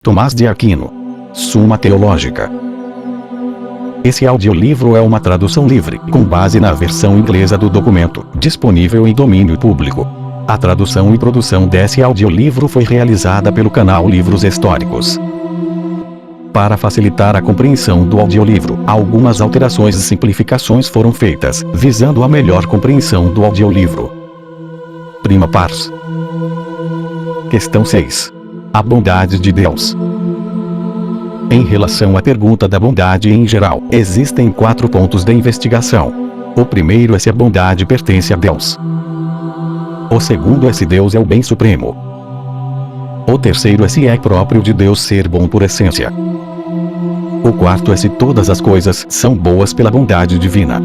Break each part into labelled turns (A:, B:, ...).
A: Tomás de Aquino. Suma Teológica. Esse audiolivro é uma tradução livre, com base na versão inglesa do documento, disponível em domínio público. A tradução e produção desse audiolivro foi realizada pelo canal Livros Históricos. Para facilitar a compreensão do audiolivro, algumas alterações e simplificações foram feitas, visando a melhor compreensão do audiolivro. Prima pars. Questão 6. A bondade de Deus. Em relação à pergunta da bondade em geral, existem 4 pontos de investigação. O primeiro é se a bondade pertence a Deus. O segundo é se Deus é o bem supremo. O terceiro é se é próprio de Deus ser bom por essência. O quarto é se todas as coisas são boas pela bondade divina.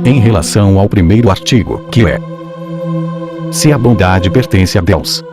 A: Em relação ao primeiro artigo, que é se a bondade pertence a Deus.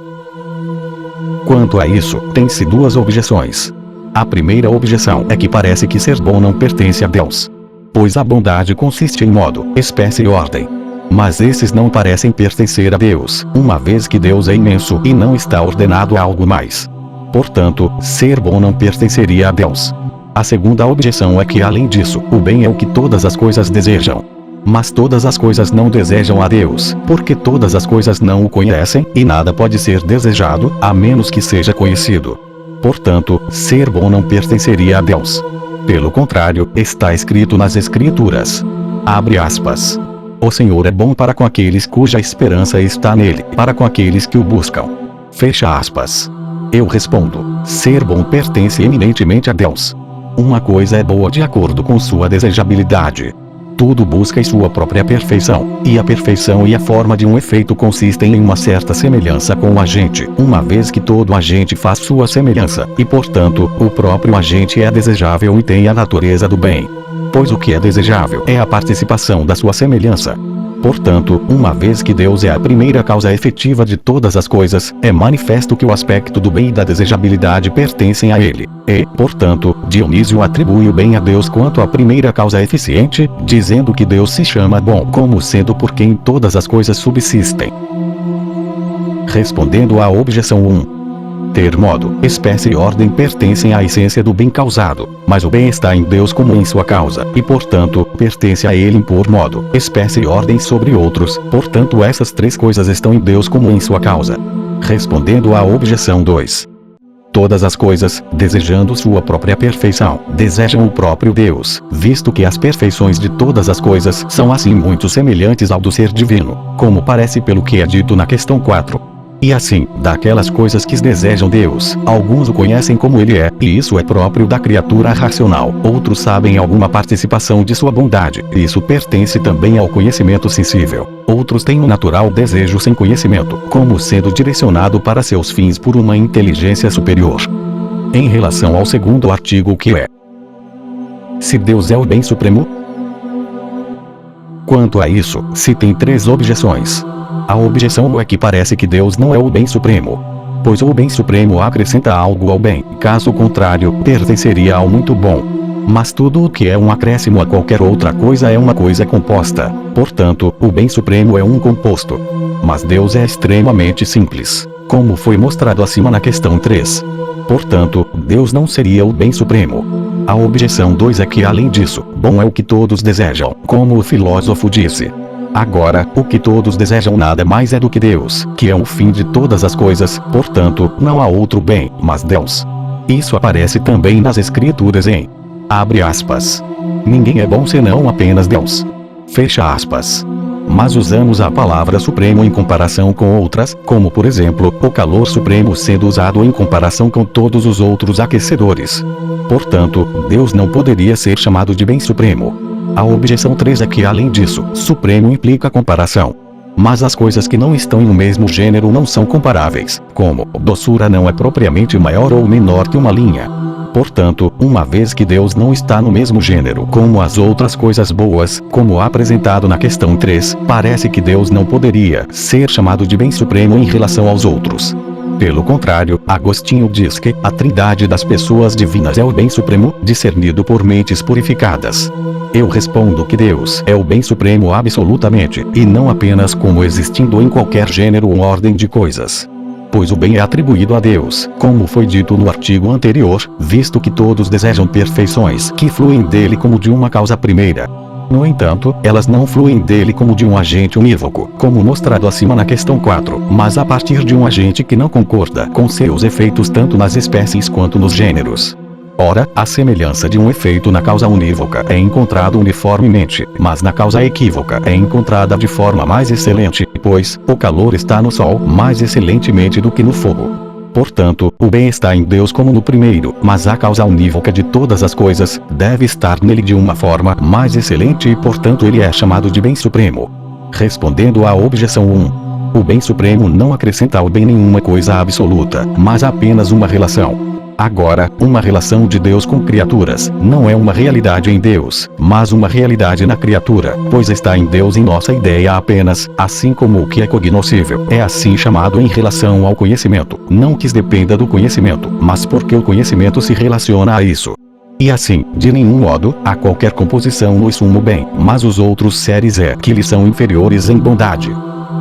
A: Quanto a isso, tem-se 2 objeções. A primeira objeção é que parece que ser bom não pertence a Deus. Pois a bondade consiste em modo, espécie e ordem. Mas esses não parecem pertencer a Deus, uma vez que Deus é imenso e não está ordenado a algo mais. Portanto, ser bom não pertenceria a Deus. A segunda objeção é que, além disso, o bem é o que todas as coisas desejam. Mas todas as coisas não desejam a Deus, porque todas as coisas não o conhecem, e nada pode ser desejado, a menos que seja conhecido. Portanto, ser bom não pertenceria a Deus. Pelo contrário, está escrito nas Escrituras. Abre aspas. O Senhor é bom para com aqueles cuja esperança está nele, para com aqueles que o buscam. Fecha aspas. Eu respondo, ser bom pertence eminentemente a Deus. Uma coisa é boa de acordo com sua desejabilidade. Tudo busca em sua própria perfeição, e a perfeição e a forma de um efeito consistem em uma certa semelhança com o agente, uma vez que todo agente faz sua semelhança, e portanto, o próprio agente é desejável e tem a natureza do bem. Pois o que é desejável é a participação da sua semelhança. Portanto, uma vez que Deus é a primeira causa efetiva de todas as coisas, é manifesto que o aspecto do bem e da desejabilidade pertencem a ele. E, portanto, Dionísio atribui o bem a Deus quanto a primeira causa eficiente, dizendo que Deus se chama bom como sendo por quem todas as coisas subsistem. Respondendo à objeção 1. Ter modo, espécie e ordem pertencem à essência do bem causado, mas o bem está em Deus como em sua causa, e portanto, pertence a ele impor modo, espécie e ordem sobre outros, portanto essas 3 coisas estão em Deus como em sua causa. Respondendo à objeção 2. Todas as coisas, desejando sua própria perfeição, desejam o próprio Deus, visto que as perfeições de todas as coisas são assim muito semelhantes ao do ser divino, como parece pelo que é dito na questão 4. E assim, daquelas coisas que desejam Deus, alguns o conhecem como ele é, e isso é próprio da criatura racional, outros sabem alguma participação de sua bondade, e isso pertence também ao conhecimento sensível. Outros têm um natural desejo sem conhecimento, como sendo direcionado para seus fins por uma inteligência superior. Em relação ao segundo artigo, que é se Deus é o bem supremo? Quanto a isso, se tem 3 objeções. A objeção é que parece que Deus não é o bem supremo. Pois o bem supremo acrescenta algo ao bem, caso contrário, pertenceria ao muito bom. Mas tudo o que é um acréscimo a qualquer outra coisa é uma coisa composta. Portanto, o bem supremo é um composto. Mas Deus é extremamente simples, como foi mostrado acima na questão 3. Portanto, Deus não seria o bem supremo. A objeção 2 é que, além disso, bom é o que todos desejam, como o filósofo disse. Agora, o que todos desejam nada mais é do que Deus, que é o fim de todas as coisas, portanto, não há outro bem, mas Deus. Isso aparece também nas Escrituras em abre aspas. Ninguém é bom senão apenas Deus. Fecha aspas. Mas usamos a palavra supremo em comparação com outras, como por exemplo, o calor supremo sendo usado em comparação com todos os outros aquecedores. Portanto, Deus não poderia ser chamado de bem supremo. A objeção 3 é que, além disso, supremo implica comparação. Mas as coisas que não estão em um mesmo gênero não são comparáveis, como doçura não é propriamente maior ou menor que uma linha. Portanto, uma vez que Deus não está no mesmo gênero como as outras coisas boas, como apresentado na questão 3, parece que Deus não poderia ser chamado de bem supremo em relação aos outros. Pelo contrário, Agostinho diz que a trindade das pessoas divinas é o bem supremo, discernido por mentes purificadas. Eu respondo que Deus é o bem supremo absolutamente, e não apenas como existindo em qualquer gênero ou ordem de coisas. pois o bem é atribuído a Deus, como foi dito no artigo anterior, visto que todos desejam perfeições que fluem dele como de uma causa primeira. No entanto, elas não fluem dele como de um agente unívoco, como mostrado acima na questão 4, mas a partir de um agente que não concorda com seus efeitos tanto nas espécies quanto nos gêneros. Ora, a semelhança de um efeito na causa unívoca é encontrada uniformemente, mas na causa equívoca é encontrada de forma mais excelente, pois o calor está no sol mais excelentemente do que no fogo. Portanto, o bem está em Deus como no primeiro, mas a causa unívoca de todas as coisas deve estar nele de uma forma mais excelente e portanto ele é chamado de bem supremo. Respondendo à objeção 1. O bem supremo não acrescenta ao bem nenhuma coisa absoluta, mas apenas uma relação. Agora, uma relação de Deus com criaturas não é uma realidade em Deus, mas uma realidade na criatura, pois está em Deus em nossa ideia apenas, assim como o que é cognoscível é assim chamado em relação ao conhecimento, não que dependa do conhecimento, mas porque o conhecimento se relaciona a isso. E assim, de nenhum modo, há qualquer composição no sumo bem, mas os outros seres é que lhe são inferiores em bondade.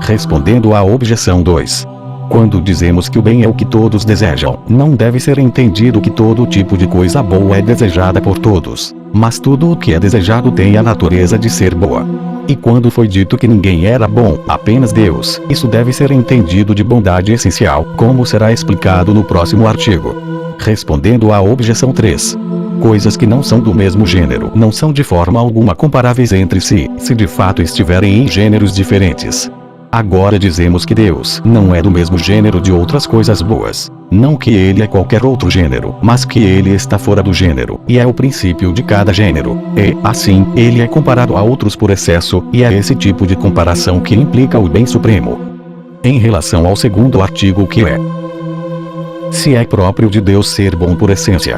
A: Respondendo à objeção 2. Quando dizemos que o bem é o que todos desejam, não deve ser entendido que todo tipo de coisa boa é desejada por todos, mas tudo o que é desejado tem a natureza de ser boa. E quando foi dito que ninguém era bom, apenas Deus, isso deve ser entendido de bondade essencial, como será explicado no próximo artigo. Respondendo à objeção 3. Coisas que não são do mesmo gênero não são de forma alguma comparáveis entre si, se de fato estiverem em gêneros diferentes. Agora dizemos que Deus não é do mesmo gênero de outras coisas boas. Não que ele é qualquer outro gênero, mas que ele está fora do gênero, e é o princípio de cada gênero. E, assim, ele é comparado a outros por excesso, e é esse tipo de comparação que implica o bem supremo. Em relação ao segundo artigo que é: se é próprio de Deus ser bom por essência.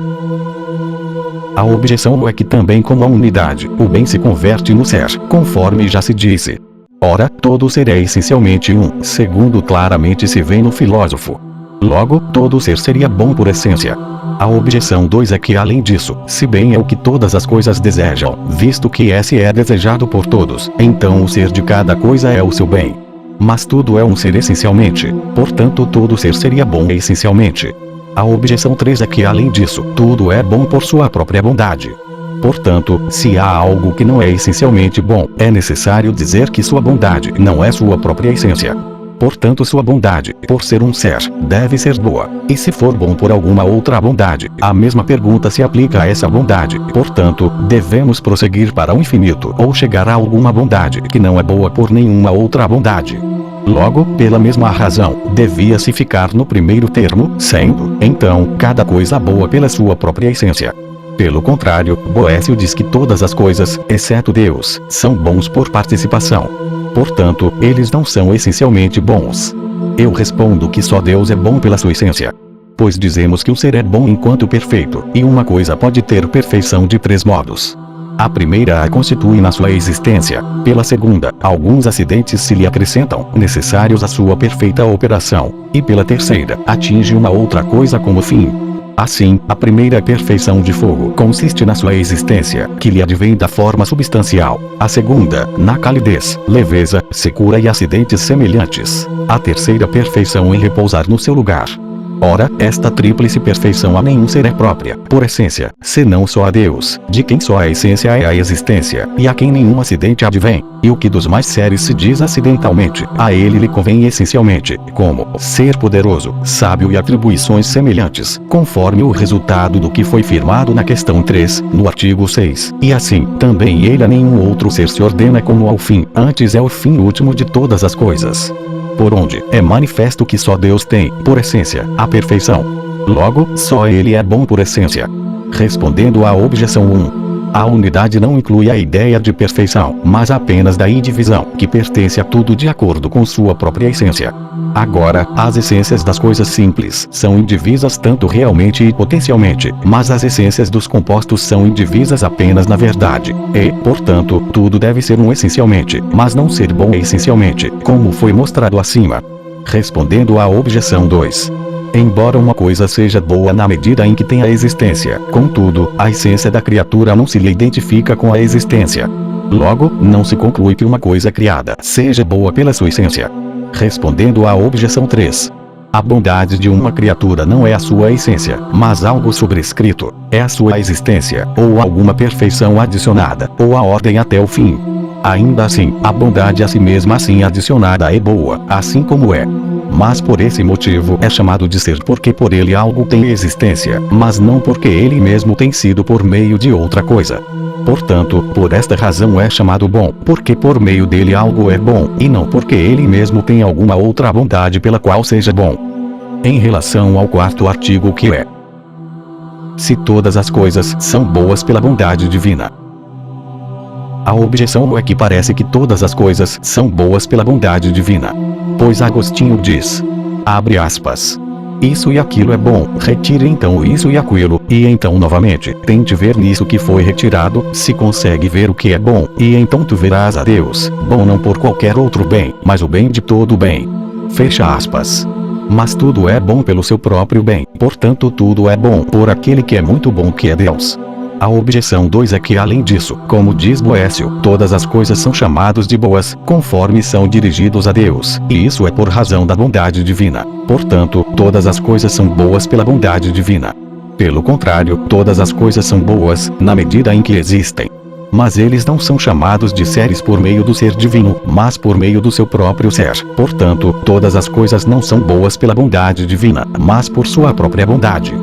A: A objeção é que também como a unidade, o bem se converte no ser, conforme já se disse. Ora, todo ser é essencialmente um, segundo claramente se vê no filósofo. Logo, todo ser seria bom por essência. A objeção 2 é que além disso, se bem é o que todas as coisas desejam, visto que esse é desejado por todos, então o ser de cada coisa é o seu bem. Mas tudo é um ser essencialmente, portanto todo ser seria bom essencialmente. A objeção 3 é que além disso, tudo é bom por sua própria bondade. Portanto, se há algo que não é essencialmente bom, é necessário dizer que sua bondade não é sua própria essência. Portanto, sua bondade, por ser um ser, deve ser boa. E se for bom por alguma outra bondade, a mesma pergunta se aplica a essa bondade. Portanto, devemos prosseguir para o infinito ou chegar a alguma bondade que não é boa por nenhuma outra bondade. Logo, pela mesma razão, devia-se ficar no primeiro termo, sendo, então, cada coisa boa pela sua própria essência. Pelo contrário, Boécio diz que todas as coisas, exceto Deus, são bons por participação. Portanto, eles não são essencialmente bons. Eu respondo que só Deus é bom pela sua essência. Pois dizemos que o ser é bom enquanto perfeito, e uma coisa pode ter perfeição de 3 modos. A primeira a constitui na sua existência. Pela segunda, alguns acidentes se lhe acrescentam, necessários à sua perfeita operação. E pela terceira, atinge uma outra coisa como fim. Assim, a primeira perfeição de fogo consiste na sua existência, que lhe advém da forma substancial. A segunda, na calidez, leveza, secura e acidentes semelhantes. A terceira perfeição em repousar no seu lugar. Ora, esta tríplice perfeição a nenhum ser é própria, por essência, senão só a Deus, de quem só a essência é a existência, e a quem nenhum acidente advém. E o que dos mais seres se diz acidentalmente, a ele lhe convém essencialmente, como ser poderoso, sábio e atribuições semelhantes, conforme o resultado do que foi firmado na questão 3, no artigo 6. E assim, também ele a nenhum outro ser se ordena como ao fim, antes é o fim último de todas as coisas. Por onde é manifesto que só Deus tem, por essência, a perfeição. Logo, só ele é bom por essência. Respondendo à objeção 1. A unidade não inclui a ideia de perfeição, mas apenas da indivisão, que pertence a tudo de acordo com sua própria essência. Agora, as essências das coisas simples são indivisas tanto realmente e potencialmente, mas as essências dos compostos são indivisas apenas na verdade. E, portanto, tudo deve ser um essencialmente, mas não ser bom essencialmente, como foi mostrado acima. Respondendo à objeção 2. Embora uma coisa seja boa na medida em que tem a existência, contudo, a essência da criatura não se lhe identifica com a existência. Logo, não se conclui que uma coisa criada seja boa pela sua essência. Respondendo à objeção 3. A bondade de uma criatura não é a sua essência, mas algo sobrescrito, é a sua existência, ou alguma perfeição adicionada, ou a ordem até o fim. Ainda assim, a bondade a si mesma assim adicionada é boa, assim como é. Mas por esse motivo é chamado de ser porque por ele algo tem existência, mas não porque ele mesmo tem sido por meio de outra coisa. Portanto, por esta razão é chamado bom, porque por meio dele algo é bom, e não porque ele mesmo tem alguma outra bondade pela qual seja bom. Em relação ao quarto artigo, que é: se todas as coisas são boas pela bondade divina. A objeção é que parece que todas as coisas são boas pela bondade divina. Pois Agostinho diz, abre aspas, isso e aquilo é bom, retire então isso e aquilo, e então novamente, tente ver nisso que foi retirado, se consegue ver o que é bom, e então tu verás a Deus, bom não por qualquer outro bem, mas o bem de todo o bem. Fecha aspas. Mas tudo é bom pelo seu próprio bem, portanto tudo é bom por aquele que é muito bom, que é Deus. A objeção 2 é que além disso, como diz Boécio, todas as coisas são chamadas de boas, conforme são dirigidos a Deus, e isso é por razão da bondade divina. Portanto, todas as coisas são boas pela bondade divina. Pelo contrário, todas as coisas são boas, na medida em que existem. Mas eles não são chamados de seres por meio do ser divino, mas por meio do seu próprio ser. Portanto, todas as coisas não são boas pela bondade divina, mas por sua própria bondade.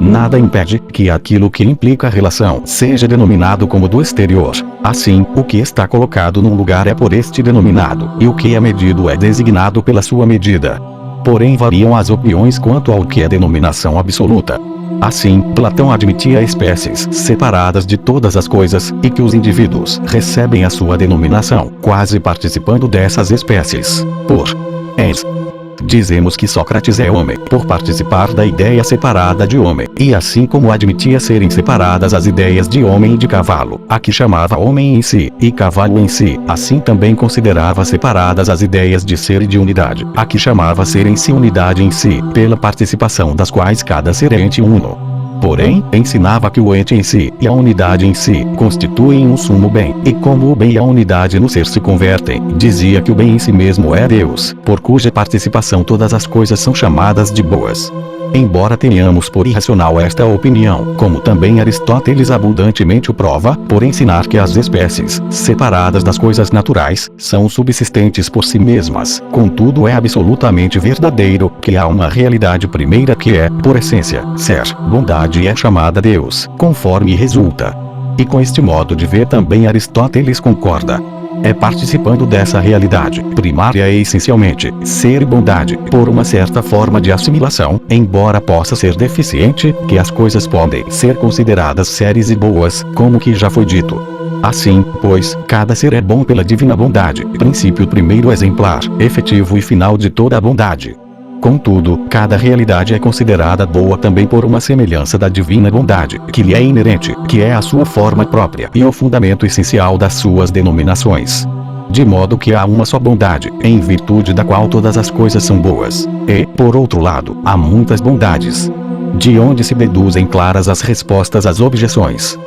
A: Nada impede que aquilo que implica relação seja denominado como do exterior. Assim, o que está colocado num lugar é por este denominado, e o que é medido é designado pela sua medida. Porém variam as opiniões quanto ao que é denominação absoluta. Assim, Platão admitia espécies separadas de todas as coisas, e que os indivíduos recebem a sua denominação, quase participando dessas espécies. Por ens. Dizemos que Sócrates é homem, por participar da ideia separada de homem, e assim como admitia serem separadas as ideias de homem e de cavalo, a que chamava homem em si, e cavalo em si, assim também considerava separadas as ideias de ser e de unidade, a que chamava ser em si unidade em si, pela participação das quais cada ser é ente uno. Porém, ensinava que o ente em si e a unidade em si constituem um sumo bem, e como o bem e a unidade no ser se convertem, dizia que o bem em si mesmo é Deus, por cuja participação todas as coisas são chamadas de boas. Embora tenhamos por irracional esta opinião, como também Aristóteles abundantemente o prova, por ensinar que as espécies, separadas das coisas naturais, são subsistentes por si mesmas, contudo é absolutamente verdadeiro que há uma realidade primeira que é, por essência, ser, bondade e é chamada Deus, conforme resulta. E com este modo de ver também Aristóteles concorda. É participando dessa realidade primária e essencialmente, ser e bondade, por uma certa forma de assimilação, embora possa ser deficiente, que as coisas podem ser consideradas séries e boas, como que já foi dito. Assim, pois, cada ser é bom pela divina bondade, princípio primeiro exemplar, efetivo e final de toda a bondade. Contudo, cada realidade é considerada boa também por uma semelhança da divina bondade, que lhe é inerente, que é a sua forma própria e o fundamento essencial das suas denominações. De modo que há uma só bondade, em virtude da qual todas as coisas são boas. E, por outro lado, há muitas bondades. De onde se deduzem claras as respostas às objeções.